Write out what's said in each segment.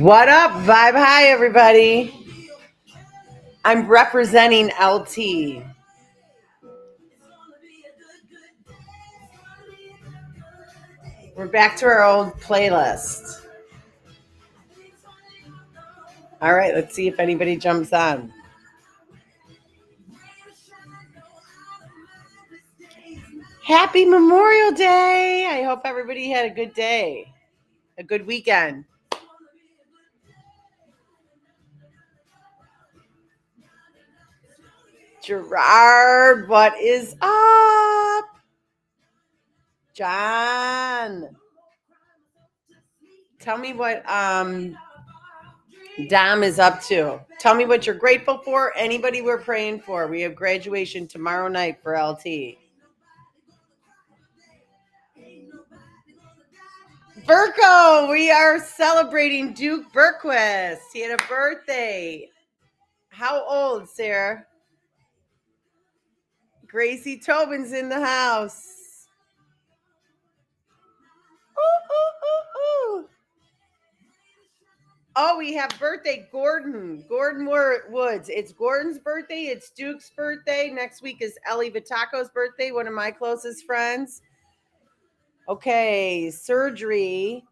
What up, Vibe High, everybody? I'm representing LT. We're back to our old playlist. All right, let's see if anybody jumps on. Happy Memorial Day! I hope everybody had a good day, a good weekend. Gerard, what is up? John, tell me what Dom is up to. Tell me what you're grateful for. Anybody we're praying for. We have graduation tomorrow night for LT. Virgo, we are celebrating Duke Berquist. He had a birthday. How old, Sarah? Gracie Tobin's in the house. Ooh, ooh, ooh, ooh. Oh, we have birthday Gordon Woods. It's Gordon's birthday. It's Duke's birthday. Next week is Ellie Vitaco's birthday, one of my closest friends. Okay, surgery.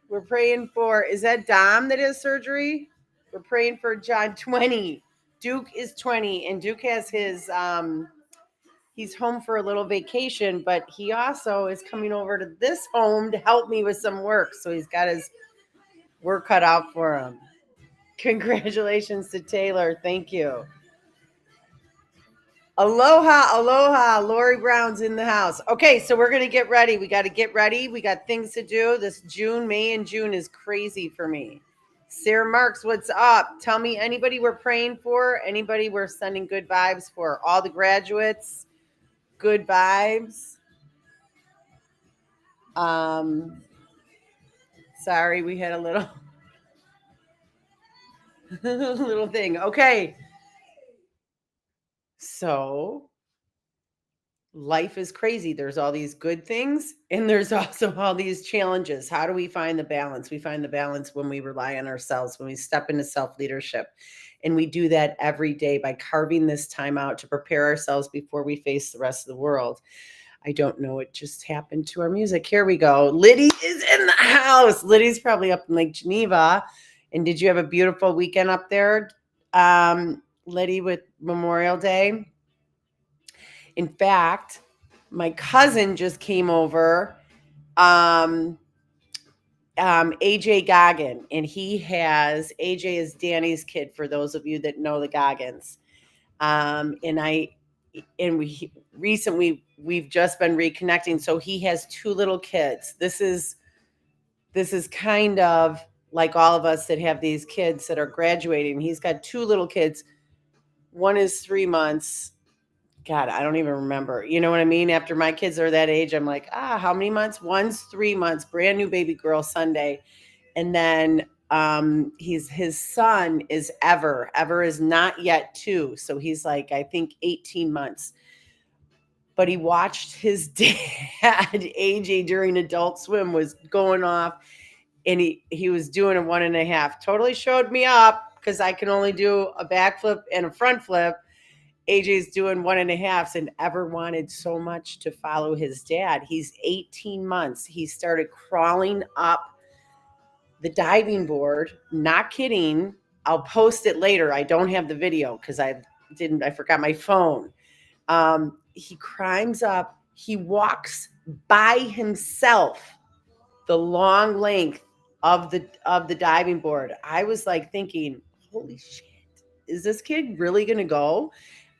We're praying for, is that Dom that has surgery? We're praying for John 20. Duke is 20, and Duke has his, he's home for a little vacation, but he also is coming over to this home to help me with some work. So he's got his work cut out for him. Congratulations to Taylor. Thank you. Aloha, aloha. Lori Brown's in the house. Okay, so we're going to get ready. We got to get ready. We got things to do. This May and June is crazy for me. Sarah Marks, what's up? Tell me anybody we're praying for, anybody we're sending good vibes for. All the graduates, good vibes. Sorry, we had a little little thing. Okay. So life is crazy. There's all these good things and there's also all these challenges. How do we find the balance? We find the balance when we rely on ourselves, when we step into self-leadership. And we do that every day by carving this time out to prepare ourselves before we face the rest of the world. I don't know what just happened to our music. Here we go. Liddy is in the house. Liddy's probably up in Lake Geneva. And did you have a beautiful weekend up there, Liddy, with Memorial Day? In fact, my cousin just came over, AJ Goggin, and AJ is Danny's kid, for those of you that know the Goggins. We've just been reconnecting. So he has two little kids. This is kind of like all of us that have these kids that are graduating. He's got two little kids. One is 3 months. God, I don't even remember. You know what I mean? After my kids are that age, I'm like, how many months? One's 3 months, brand new baby girl Sunday. And then his son is Ever. Ever is not yet 2. So he's like, I think 18 months. But he watched his dad, AJ, during Adult Swim, was going off. And he was doing a 1.5. Totally showed me up because I can only do a backflip and a front flip. AJ's doing 1.5s and Ever wanted so much to follow his dad. He's 18 months. He started crawling up the diving board. Not kidding. I'll post it later. I don't have the video because I forgot my phone. He climbs up. He walks by himself the long length of the diving board. I was like thinking, holy shit, is this kid really going to go?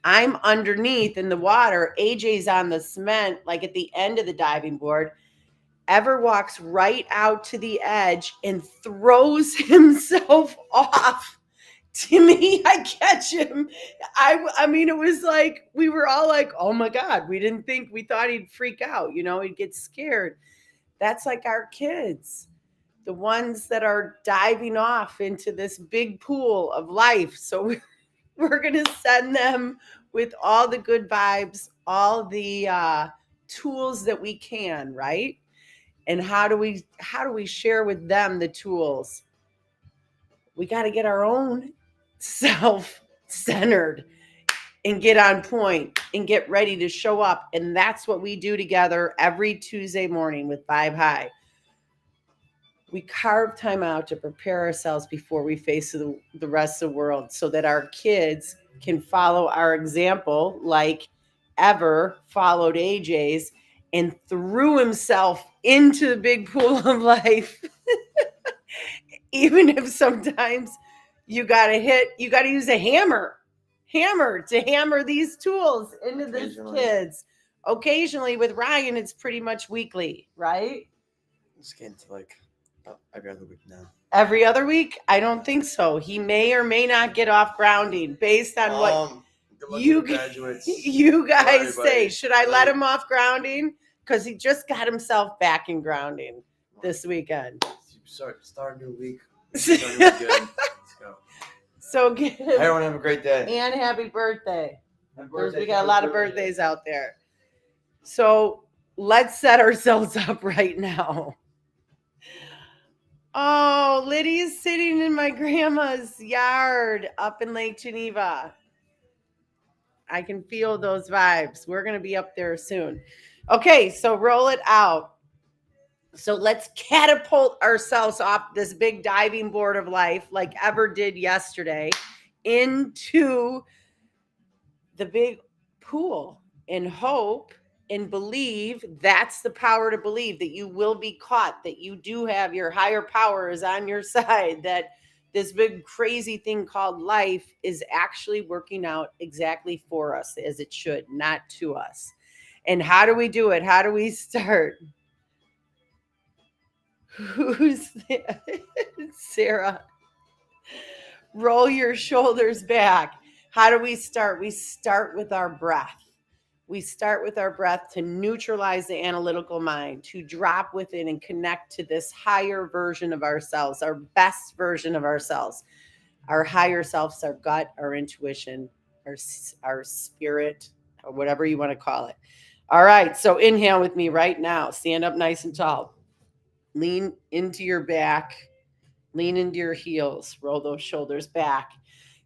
I'm underneath in the water. AJ's on the cement, like at the end of the diving board. Ever walks right out to the edge and throws himself off. To me, I catch him. I mean, it was like, we were all like, oh my God, we thought he'd freak out, he'd get scared. That's like our kids, the ones that are diving off into this big pool of life. So we're going to send them with all the good vibes, all the tools that we can, right? And how do we share with them the tools? We got to get our own self centered and get on point and get ready to show up. And that's what we do together every Tuesday morning with Vibe High. We carve time out to prepare ourselves before we face the rest of the world so that our kids can follow our example, like Ever followed AJ's and threw himself into the big pool of life. Even if sometimes you got to use a hammer to hammer these tools into these kids. Occasionally with Ryan, it's pretty much weekly, right? It's getting to like every other week now. Every other week? I don't think so. He may or may not get off grounding based on what you guys say. Should I let him off grounding? Because he just got himself back in grounding this weekend. Start a new week. Start a new weekend. Let's go. So give everyone have a great day. And happy birthday. We got a lot of birthdays out there. So let's set ourselves up right now. Oh, Lydia's sitting in my grandma's yard up in Lake Geneva. I can feel those vibes. We're going to be up there soon. Okay, so roll it out. So let's catapult ourselves off this big diving board of life, like Ever did yesterday, into the big pool and hope and believe. That's the power to believe that you will be caught, that you do have your higher power is on your side, that this big crazy thing called life is actually working out exactly for us as it should, not to us. And how do we do it? How do we start? Who's there? Sarah. Roll your shoulders back. How do we start? We start with our breath. We start with our breath to neutralize the analytical mind, to drop within and connect to this higher version of ourselves, our best version of ourselves, our higher selves, our gut, our intuition, our spirit, or whatever you want to call it. All right, so inhale with me right now. Stand up nice and tall. Lean into your back. Lean into your heels. Roll those shoulders back.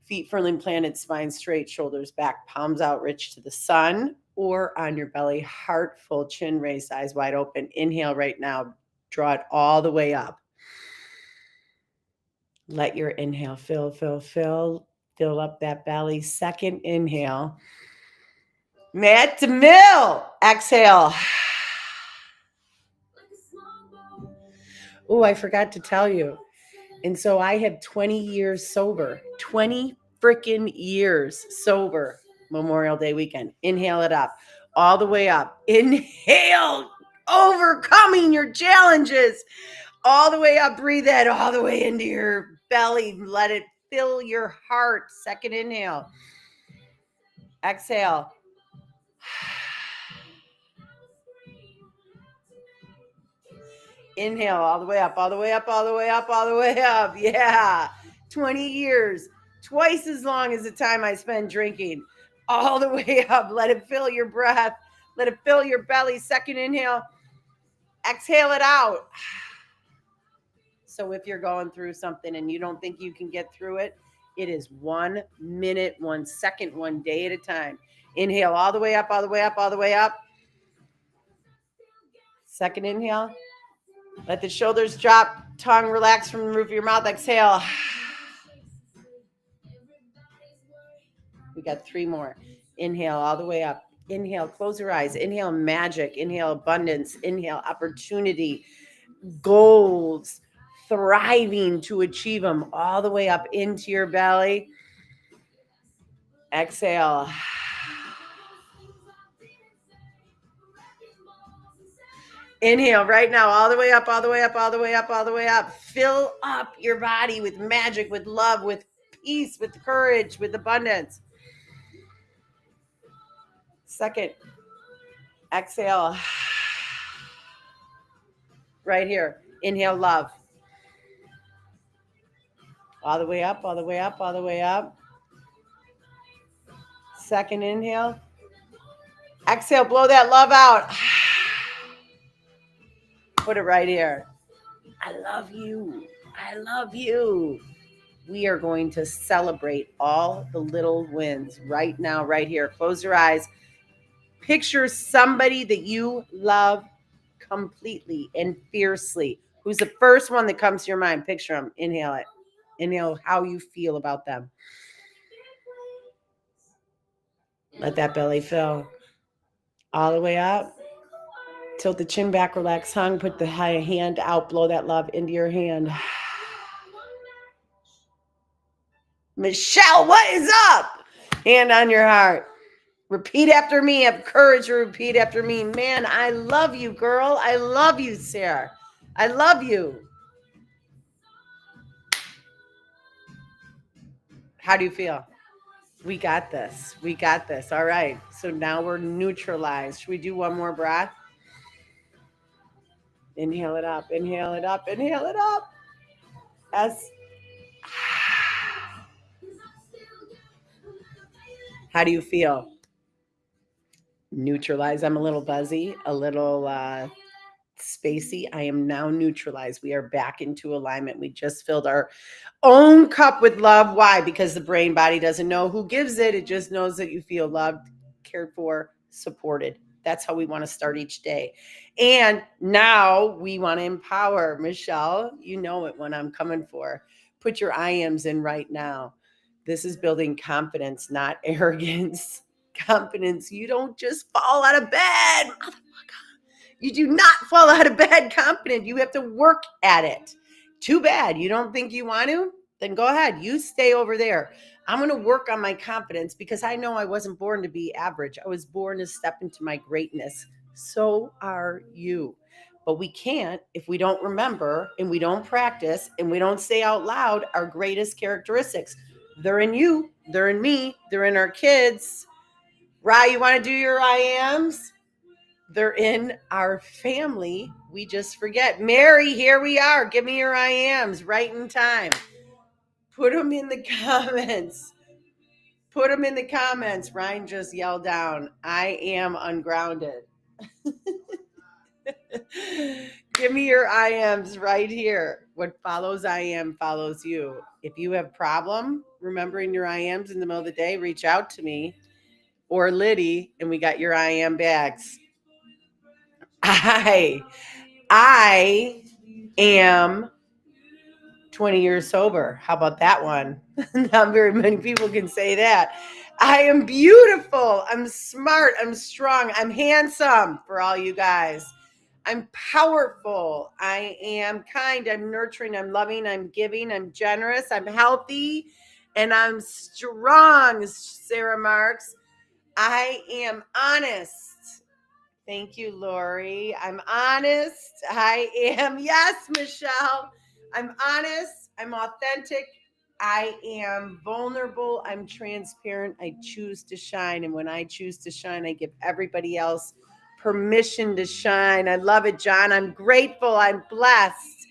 Feet firmly planted, spine straight, shoulders back, palms out, reach to the sun or on your belly, heart full, chin raised, eyes wide open. Inhale right now. Draw it all the way up. Let your inhale fill up that belly. Second inhale. Mat to mill. Exhale. Oh, I forgot to tell you. And so I had 20 years sober, 20 freaking years sober Memorial Day weekend. Inhale it up, all the way up. Inhale, overcoming your challenges, all the way up. Breathe that all the way into your belly. Let it fill your heart. Second inhale. Exhale. Inhale all the way up, all the way up, all the way up, all the way up. Yeah. 20 years, twice as long as the time I spend drinking. All the way up. Let it fill your breath. Let it fill your belly. Second inhale. Exhale it out. So if you're going through something and you don't think you can get through it, it is 1 minute, 1 second, 1 day at a time. Inhale all the way up, all the way up, all the way up. Second inhale. Let the shoulders drop, tongue relax from the roof of your mouth. Exhale. We got 3 more. Inhale all the way up. Inhale, close your eyes. Inhale, magic. Inhale, abundance. Inhale, opportunity, goals, thriving to achieve them all the way up into your belly. Exhale. Inhale right now, all the way up, all the way up, all the way up, all the way up. Fill up your body with magic, with love, with peace, with courage, with abundance. Second, exhale. Right here. Inhale, love. All the way up, all the way up, all the way up. Second inhale. Exhale, blow that love out. Put it right here. I love you. I love you. We are going to celebrate all the little wins right now, right here. Close your eyes. Picture somebody that you love completely and fiercely. Who's the first one that comes to your mind? Picture them. Inhale it. Inhale how you feel about them. Let that belly fill all the way up. Tilt the chin back, relax tongue, put the hand out, blow that love into your hand. Michelle, what is up? Hand on your heart. Repeat after me. Have courage to repeat after me. Man, I love you, girl. I love you, Sarah. I love you. How do you feel? We got this. We got this. All right. So now we're neutralized. Should we do one more breath? Inhale it up. Inhale it up. Inhale it up. As how do you feel? Neutralized. I'm a little buzzy, a little spacey. I am now neutralized. We are back into alignment. We just filled our own cup with love. Why? Because the brain body doesn't know who gives it. It just knows that you feel loved, cared for, supported. That's how we want to start each day. And now we want to empower. Michelle, you know it when I'm coming for. Put your I ams in right now. This is building confidence, not arrogance. Confidence. You don't just fall out of bed. You do not fall out of bed confident. You have to work at it. Too bad. You don't think you want to? Then go ahead. You stay over there. I'm going to work on my confidence because I know I wasn't born to be average. I was born to step into my greatness. So are you. But we can't if we don't remember and we don't practice and we don't say out loud our greatest characteristics. They're in you. They're in me. They're in our kids. Rye, you want to do your I ams? They're in our family. We just forget. Mary, here we are. Give me your I ams right in time. Put them in the comments. Put them in the comments. Ryan just yelled down, I am ungrounded. Give me your I ams right here. What follows I am follows you. If you have problem remembering your I ams in the middle of the day, reach out to me or Liddy, and we got your I am bags. I am 20 years sober. How about that one? Not very many people can say that. I am beautiful. I'm smart. I'm strong. I'm handsome for all you guys. I'm powerful. I am kind. I'm nurturing. I'm loving. I'm giving. I'm generous. I'm healthy. And I'm strong, Sarah Marks. I am honest. Thank you, Lori. I'm honest. I am. Yes, Michelle. I'm honest. I'm authentic. I am vulnerable. I'm transparent. I choose to shine. And when I choose to shine, I give everybody else permission to shine. I love it, John. I'm grateful. I'm blessed.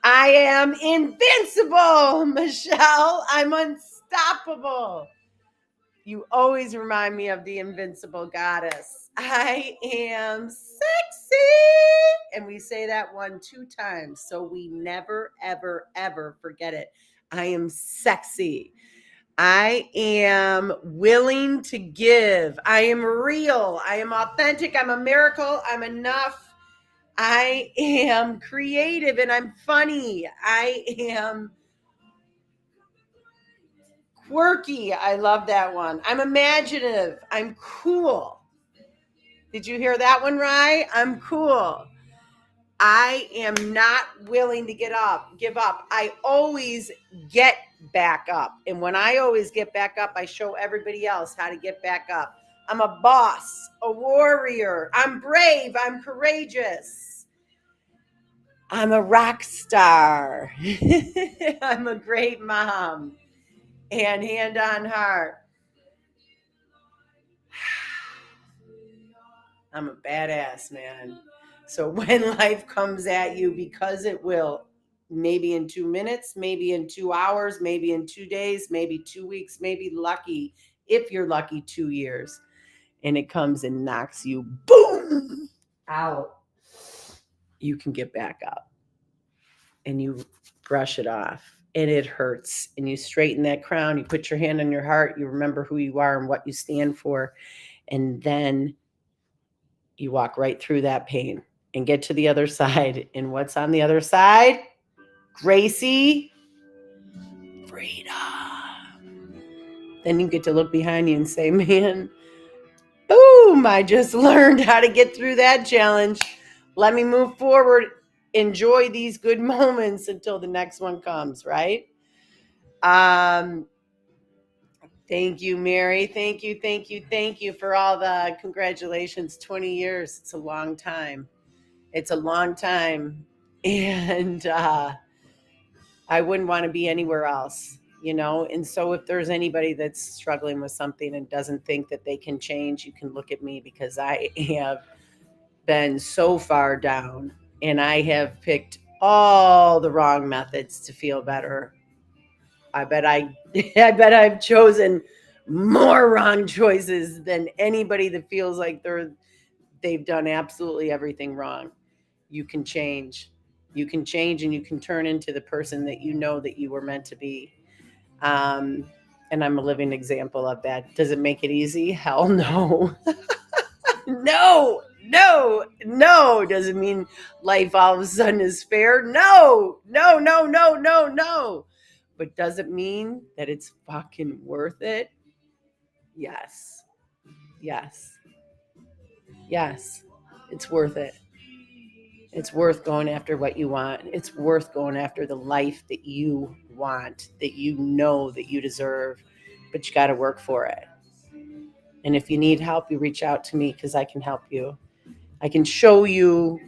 I am invincible, Michelle. I'm unstoppable. You always remind me of the invincible goddess. I am sexy. And we say that 2 times. So we never, ever, ever forget it. I am sexy. I am willing to give. I am real. I am authentic. I'm a miracle. I'm enough. I am creative and I'm funny. I am quirky. I love that one. I'm imaginative. I'm cool. Did you hear that one, Rye? I'm cool. I am not willing to give up. I always get back up. And when I always get back up, I show everybody else how to get back up. I'm a boss, a warrior. I'm brave. I'm courageous. I'm a rock star. I'm a great mom. And hand on heart. I'm a badass, man. So when life comes at you, because it will, maybe in 2 minutes, maybe in 2 hours, maybe in 2 days, maybe 2 weeks, maybe lucky, if you're lucky, 2 years, and it comes and knocks you, boom, out. you can get back up and you brush it off and it hurts and you straighten that crown, you put your hand on your heart, you remember who you are and what you stand for, and then you walk right through that pain and get to the other side. And what's on the other side? Gracie, freedom. Then you get to look behind you and say, man, boom, I just learned how to get through that challenge. Let me move forward. Enjoy these good moments until the next one comes, right? Um, Thank you, Mary. Thank you, thank you, thank you for all the congratulations. 20 years. It's a long time. It's a long time. And I wouldn't want to be anywhere else, you know? And so if there's anybody that's struggling with something and doesn't think that they can change, you can look at me because I have been so far down and I have picked all the wrong methods to feel better. I bet I bet I've chosen more wrong choices than anybody that feels like they've done absolutely everything wrong. You can change. You can change and you can turn into the person that you know that you were meant to be. Um, and I'm a living example of that. Does it make it easy? Hell no. No, no, no. Does it mean life all of a sudden is fair? No, no, no, no, no, no. But does it mean that it's fucking worth it? Yes. Yes. Yes. It's worth it. It's worth going after what you want. It's worth going after the life that you want, that you know that you deserve, but you got to work for it. And if you need help, you reach out to me because I can help you. I can show you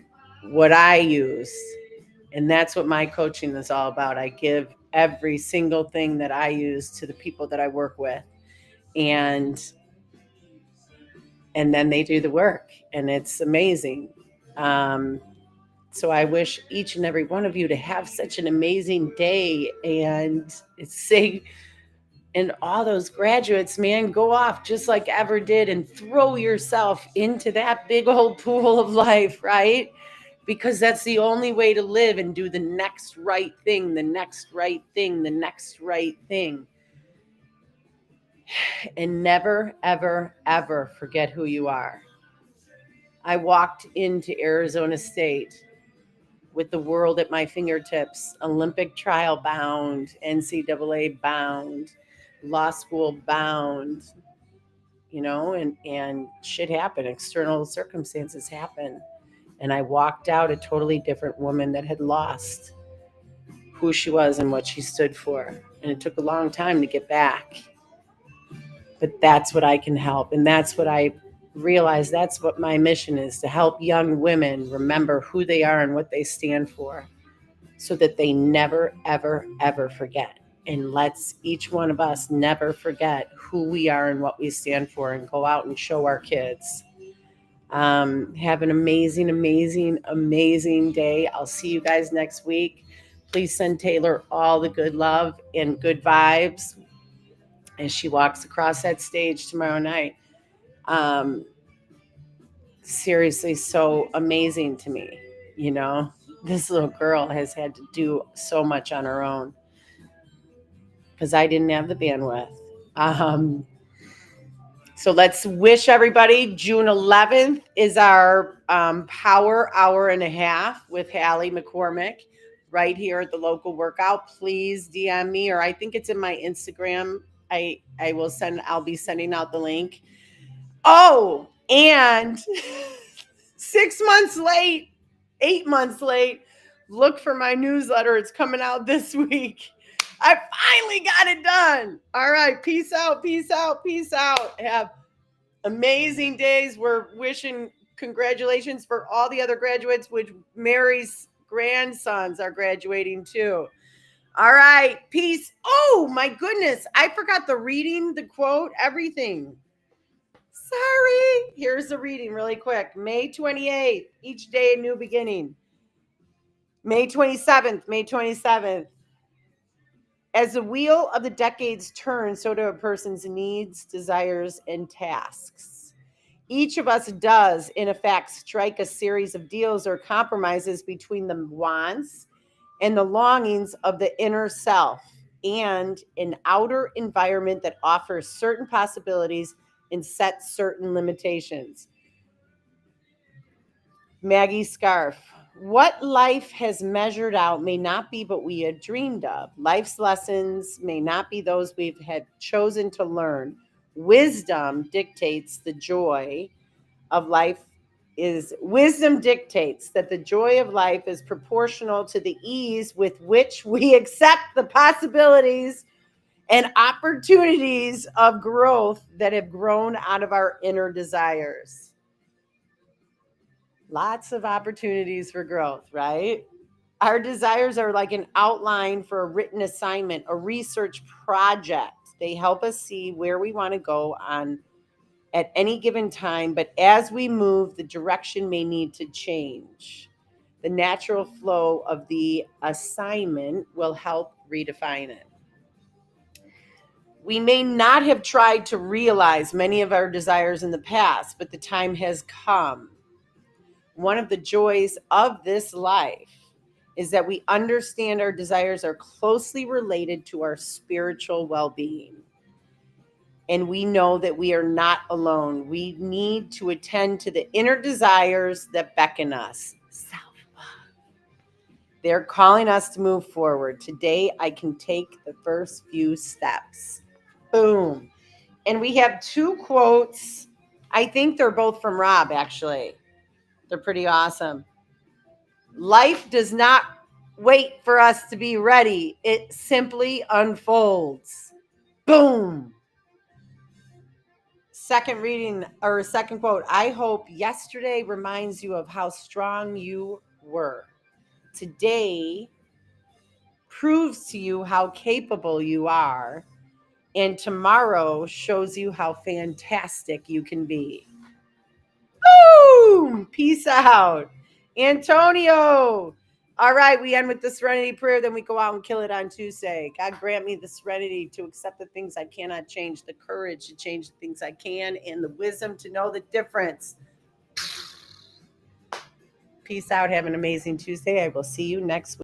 what I use. And that's what my coaching is all about. I give every single thing that I use to the people that I work with. And and then they do the work and it's amazing. Um, so I wish each and every one of you to have such an amazing day and say, and all those graduates, man, go off just like Ever did and throw yourself into that big old pool of life, right? Because that's the only way to live and do the next right thing, the next right thing, the next right thing. And never, ever, ever forget who you are. I walked into Arizona State with the world at my fingertips, Olympic trial bound, NCAA bound, law school bound, you know, and shit happened, external circumstances happen. And I walked out a totally different woman that had lost who she was and what she stood for. And it took a long time to get back. But that's what I can help. And that's what I realize that's what my mission is, to help young women remember who they are and what they stand for so that they never, ever, ever forget. And let's each one of us never forget who we are and what we stand for and go out and show our kids. Have an amazing, amazing, amazing day. I'll see you guys next week. Please send Taylor all the good love and good vibes as she walks across that stage tomorrow night. Um, Seriously, so amazing to me. You know, this little girl has had to do so much on her own because I didn't have the bandwidth. Um, So let's wish everybody June 11th is our power hour and a half with Hallie McCormick right here at the local workout. Please DM me, or I think it's in my Instagram. I'll be sending out the link. Oh, and 6 months late, 8 months late, look for my newsletter. It's coming out this week. I finally got it done. All right. Peace out. Peace out. Peace out. Have amazing days. We're wishing congratulations for all the other graduates, which Mary's grandsons are graduating too. All right. Peace. Oh, my goodness. I forgot the reading, the quote, everything. Sorry. Here's the reading really quick. May 28th, each day a new beginning. May 27th, May 27th. As the wheel of the decades turns, so do a person's needs, desires, and tasks. Each of us does, in effect, strike a series of deals or compromises between the wants and the longings of the inner self and an outer environment that offers certain possibilities and sets certain limitations. Maggie Scarf. What life has measured out may not be what we had dreamed of. Life's lessons may not be those we've had chosen to learn. Wisdom dictates the joy of life is wisdom dictates that the joy of life is proportional to the ease with which we accept the possibilities and opportunities of growth that have grown out of our inner desires. Lots of opportunities for growth, right? Our desires are like an outline for a written assignment, a research project. They help us see where we want to go on at any given time, but as we move, the direction may need to change. The natural flow of the assignment will help redefine it. We may not have tried to realize many of our desires in the past, but the time has come. One of the joys of this life is that we understand our desires are closely related to our spiritual well being. And we know that we are not alone. We need to attend to the inner desires that beckon us. Self love. They're calling us to move forward. Today, I can take the first few steps. Boom. And we have two quotes. I think they're both from Rob, actually. They're pretty awesome. Life does not wait for us to be ready, it simply unfolds. Boom. Second reading or second quote. I hope yesterday reminds you of how strong you were. Today proves to you how capable you are. And tomorrow shows you how fantastic you can be. Boom! Peace out. Antonio. All right, we end with the serenity prayer, then we go out and kill it on Tuesday. God grant me the serenity to accept the things I cannot change, the courage to change the things I can, and the wisdom to know the difference. Peace out. Have an amazing Tuesday. I will see you next week.